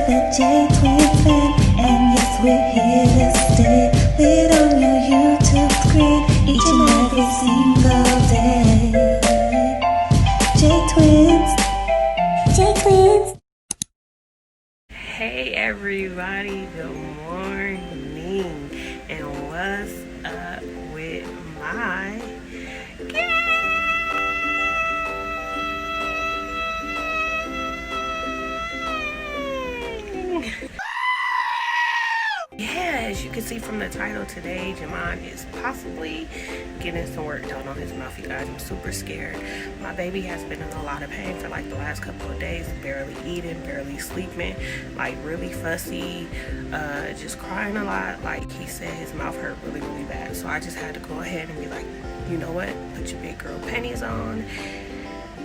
the Jtwinshc fan, and yes, we're here to stay. Lit on your YouTube screen each and every single day. Jtwinshc. Hey everybody, good morning, and what's up with my gang? Yeah, as you can see from the title today, Jamon is possibly getting some work done on his mouth, you guys. I'm super scared. My baby has been in a lot of pain for like the last couple of days, barely eating, barely sleeping, like really fussy, just crying a lot. Like he said his mouth hurt really, really bad. So I just had to go ahead and be like, you know what, put your big girl panties on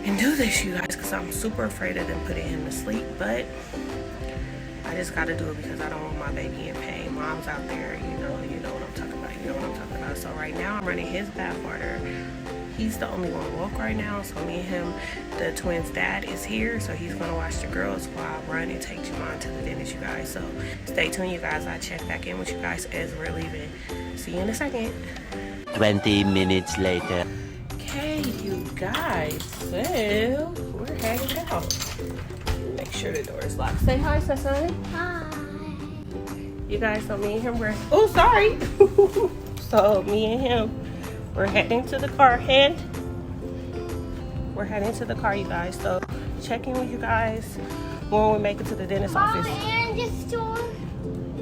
and do this, you guys, because I'm super afraid of them putting him to sleep. But I just got to do it because I don't want my baby in pain. Mom's out there, you know what I'm talking about. You know what I'm talking about. So right now I'm running his bath water. He's the only one woke right now. So me and him, the twins' dad is here. So he's going to watch the girls while I run and take Jamon to the dentist, you guys. So stay tuned, you guys. I'll check back in with you guys as we're leaving. See you in a second. 20 minutes later. Okay, you guys. So we're heading out. Make sure the door is locked. Say hi, son. Hi. You guys, so me and him we're, oh, sorry. So me and him, we're heading to the car. We're heading to the car, you guys. So check in with you guys when we make it to the dentist office. And the store.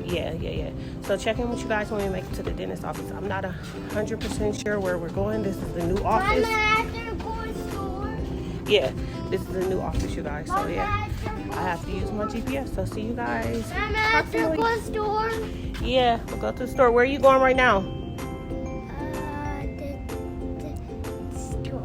Yeah. So check in with you guys when we make it to the dentist office. I'm not 100% sure where we're going. This is the new office. Yeah, this is the new office, you guys. So yeah, I have to use my GPS. So see you guys. Mama, after go to the store. Yeah, we'll go to the store. Where are you going right now? The store.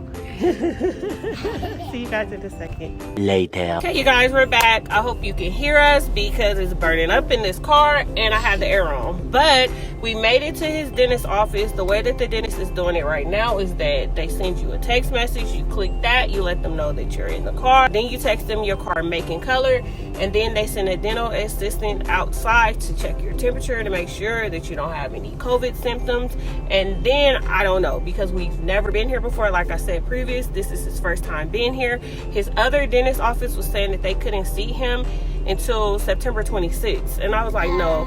See you guys in a second. Later. Okay, you guys, we're back. I hope you can hear us because it's burning up in this car and I have the air on. But we made it to his dentist office. The way that the dentist is doing it right now is that they send you a text message. You click that, you let them know that you're in the car. Then you text them your car make and color, and then they send a dental assistant outside to check your temperature to make sure that you don't have any COVID symptoms. And then, I don't know, because we've never been here before, like I said previous, this is his first time being here. His other dentist office was saying that they couldn't see him until September 26th. And I was like, no,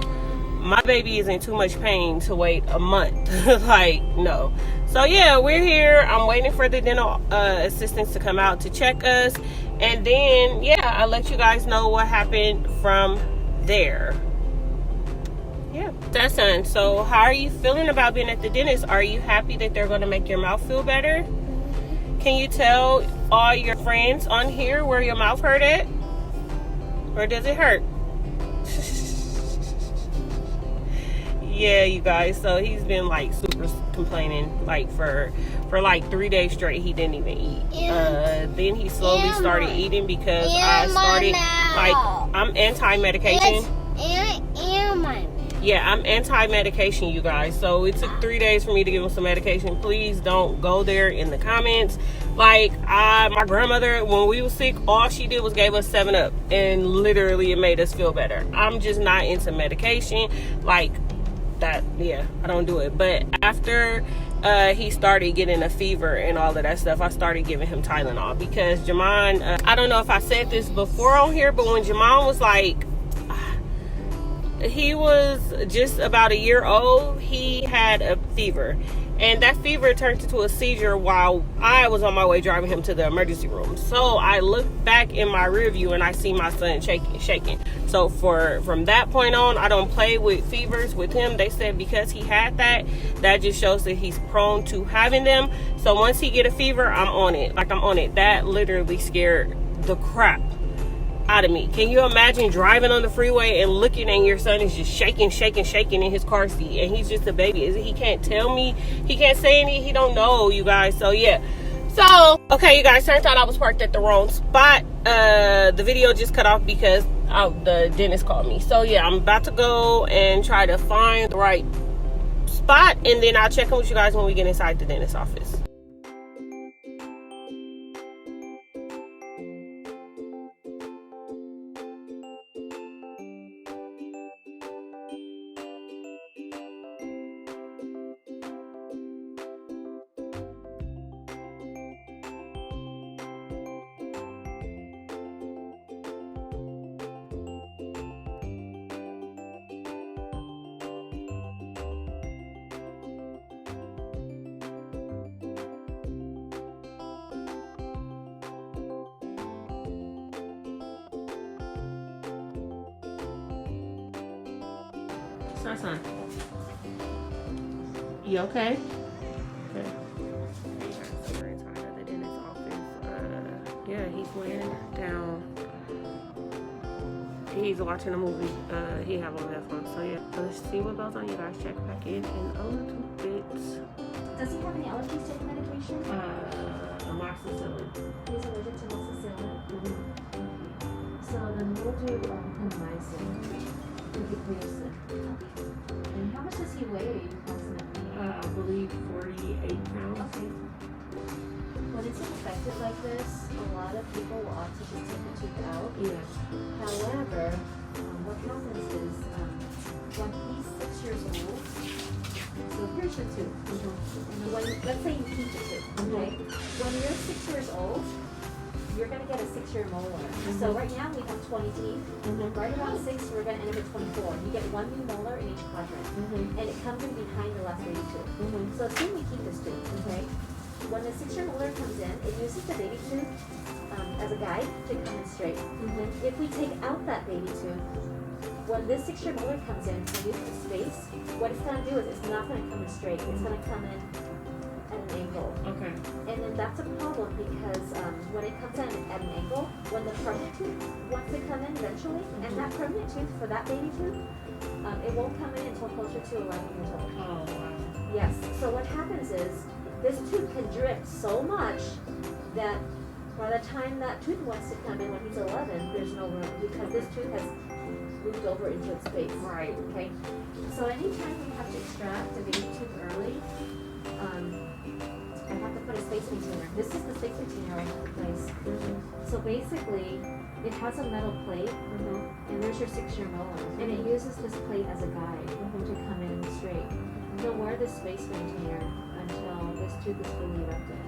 my baby is in too much pain to wait a month. Like, no. So yeah, we're here. I'm waiting for the dental assistants to come out to check us. And then, yeah, I'll let you guys know what happened from there. Yeah, that's done. So how are you feeling about being at the dentist? Are you happy that they're going to make your mouth feel better? Can you tell all your friends on here where your mouth hurt at? Or does it hurt? Yeah, you guys, so he's been like super complaining like for like 3 days straight. He didn't even eat. Then he slowly started eating because I started, like, I'm anti-medication. Yeah, I'm anti-medication, you guys. So it took 3 days for me to give him some medication. Please don't go there in the comments. Like, my grandmother, when we were sick, all she did was gave us 7-Up, and literally it made us feel better. I'm just not into medication like that. Yeah, I don't do it. But after he started getting a fever and all of that stuff, I started giving him Tylenol because Jamon, I don't know if I said this before on here, but when Jamon was like, he was just about a year old, he had a fever, and that fever turned into a seizure while I was on my way driving him to the emergency room. So I looked back in my rear view and I see my son shaking. So from that point on, I don't play with fevers with him. They said because he had that just shows that he's prone to having them. So once he get a fever, I'm on it. Like, I'm on it. That literally scared the crap out of me. Can you imagine driving on the freeway and looking and your son is just shaking in his car seat, and he's just a baby? He can't tell me, he can't say anything, he don't know, you guys. So yeah, so okay, you guys, turns out I was parked at the wrong spot. The video just cut off because the dentist called me. So yeah, I'm about to go and try to find the right spot, and then I'll check in with you guys when we get inside the dentist office. Son. You okay? Okay. So we're inside of the dentist's office. Yeah, he's laying down. He's watching a movie. He have on headphones. So yeah, so let's see what goes on. You guys check back in a little bit. Does he have any allergies to the medication? Amoxicillin. He's allergic to amoxicillin. Mm-hmm. So then we'll do clindamycin. Ibuprofen. And how much does he weigh approximately? I believe 48 pounds. Okay. When it's infected like this, a lot of people will opt to just take the tooth out. Yes. However, what happens is when he's 6 years old, so here's your tooth. And when, let's say you keep the tooth, okay? When you're 6 years old, you're going to get a 6-year molar. So right now we have 20 teeth. Right around 6, we're going to end up at 24. You get 1 new molar in each quadrant. And it comes in behind the last baby tooth. So assume we keep this tooth, okay? When the 6-year molar comes in, it uses the baby tooth as a guide to come in straight. If we take out that baby tooth, when this 6-year molar comes in and uses the space, what it's going to do is it's not going to come in straight. It's going to come in at an angle. Okay. And then that's a problem because when it comes in at an angle, when the permanent tooth wants to come in eventually, and that permanent tooth for that baby tooth, it won't come in until closer to 11 years old. Oh, wow. Yes. So what happens is this tooth can drift so much that by the time that tooth wants to come in when he's 11, there's no room because this tooth has moved over into its space. Right. Okay. So anytime we have to extract a baby tooth early, I have to put a space maintainer. This is the space maintainer I have to place. So basically, it has a metal plate, and there's your 6-year molar, and it uses this plate as a guide to come in straight. You'll wear this space maintainer until this tooth is fully erected.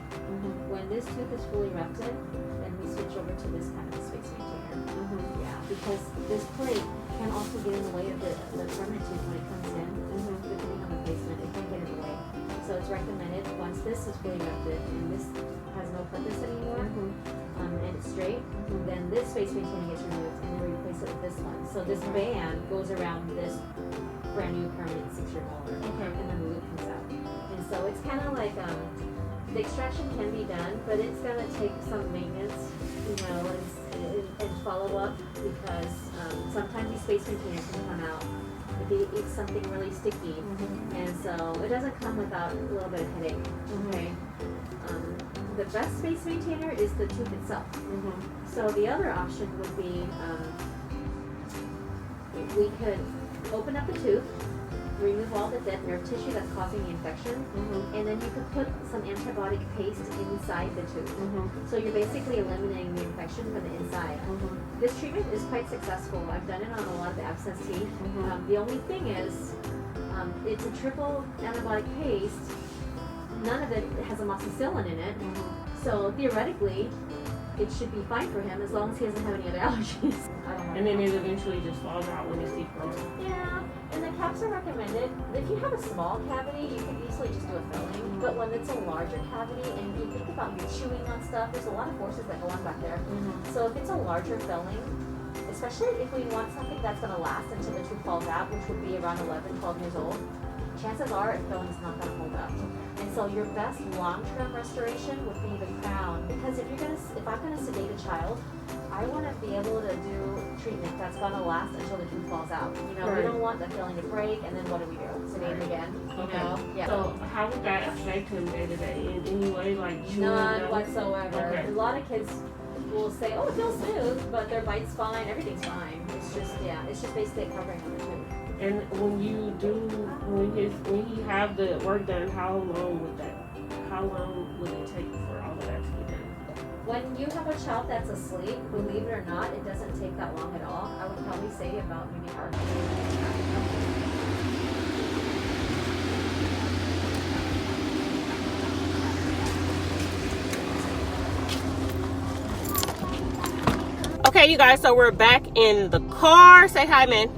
When this tooth is fully erected, then we switch over to this kind of a space maintainer. Yeah, because this plate can also get in the way of the permanent tooth when it comes in, depending on the placement, it can get in the way. So it's recommended once this is fully erected and this has no purpose anymore, and it's straight, then this space maintainer gets removed and then we replace it with this one. So this band goes around this brand new permanent 6-year molar, and then the loop comes out. And so it's kind of like the extraction can be done, but it's gonna take some maintenance, and follow up because sometimes these space maintainers can come out if it's something really sticky, and so it doesn't come without a little bit of headache. Okay. The best space maintainer is the tooth itself. So the other option would be we could open up the tooth, remove all the dead nerve tissue that's causing the infection, and then you could put some antibiotic paste inside the tooth. So you're basically eliminating the infection from the inside. This treatment is quite successful. I've done it on a lot of the abscess teeth. The only thing is, it's a triple antibiotic paste. None of it has amoxicillin in it, so theoretically, it should be fine for him as long as he doesn't have any other allergies. And then it eventually just falls out when his teeth grow. Yeah, and the caps are recommended. If you have a small cavity, you can easily just do a filling. But when it's a larger cavity, and you think about you chewing on stuff, there's a lot of forces that go on back there. So if it's a larger filling, especially if we want something that's going to last until the tooth falls out, which would be around 11, 12 years old, chances are a filling's not going to hold up. And so your best long-term restoration would be the crown, because if I'm going to sedate a child, I want to be able to do treatment that's going to last until the tooth falls out. We don't want the filling to break, and then what do we do? Sedate him again? Yeah. So how would that affect him day to day in any way, like chewing? None whatsoever. Okay. A lot of kids will say, "Oh, it feels smooth," but their bite's fine, everything's fine. It's just basically a covering on the tooth. And when when he have the work done, how long would it take for all of that to be done? When you have a child that's asleep, believe it or not, it doesn't take that long at all. I would probably say about maybe an hour. Okay, you guys, so we're back in the car. Say hi, man.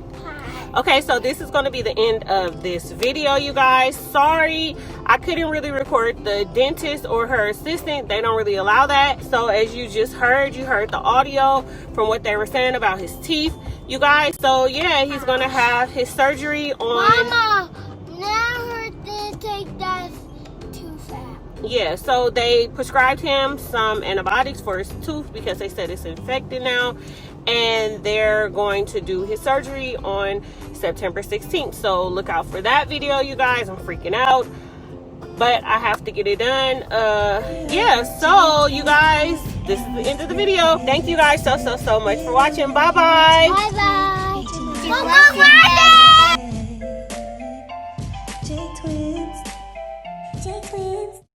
Okay, so this is going to be the end of this video, you guys. Sorry, I couldn't really record the dentist or her assistant. They don't really allow that. So as you just heard, you heard the audio from what they were saying about his teeth, you guys. So yeah, he's going to have his surgery on... Mama, now her did take that too fat. Yeah, so they prescribed him some antibiotics for his tooth because they said it's infected now. And they're going to do his surgery on September 16th. So look out for that video, you guys. I'm freaking out, but I have to get it done. Yeah, so you guys, this is the end of the video. Thank you guys so much for watching. Bye bye. Bye bye. Jtwinshc. Jtwinshc.